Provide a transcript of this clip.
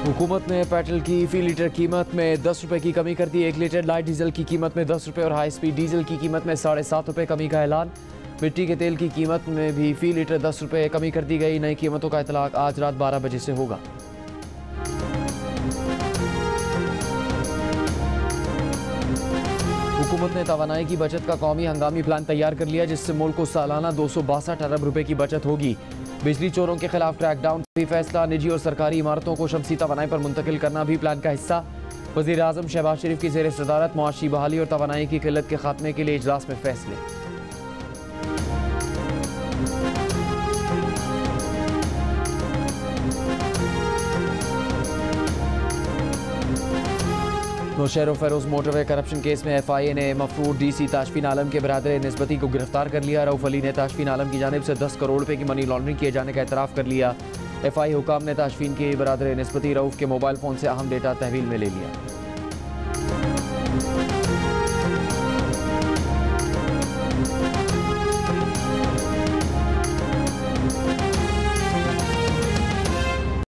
हुकूमत ने पेट्रोल की फी लीटर कीमत में 10 रुपये की कमी कर दी। 1 लीटर लाइट डीजल की कीमत में 10 रुपये और हाई स्पीड डीजल की कीमत में 7.5 रुपये कमी का ऐलान। मिट्टी के तेल की कीमत में भी फी लीटर 10 रुपये कमी कर दी गई। नई कीमतों का इतलाक आज रात 12 बजे से होगा। हुकूमत ने तवानाई की बचत का कौमी हंगामी प्लान तैयार कर लिया, जिससे मुल्क को सालाना 262 अरब रुपए की बचत होगी। बिजली चोरों के खिलाफ क्रैकडाउन भी फैसला। निजी और सरकारी इमारतों को शमसी तवानाई पर मुंतकिल करना भी प्लान का हिस्सा। वज़ीर आज़म शहबाज शरीफ की ज़ेर सदारत मुआशी बहाली और तवानाई की किल्लत के खात्मे के लिए इजलास में फैसले। Nowshahr Feroz motorway corruption case में FIA ने मफरूर DC ताशफीन आलम के बरादर निस्बती को गिरफ्तार कर लिया। रऊफ अली ने ताशफीन आलम की जानिब से 10 करोड़ रुपए की मनी लॉन्ड्रिंग किए जाने का एतराफ़ कर लिया। FIA हुकाम ने ताशफीन के बरादर निस्बती रऊफ के मोबाइल फ़ोन से अहम डेटा तहवील में ले लिया।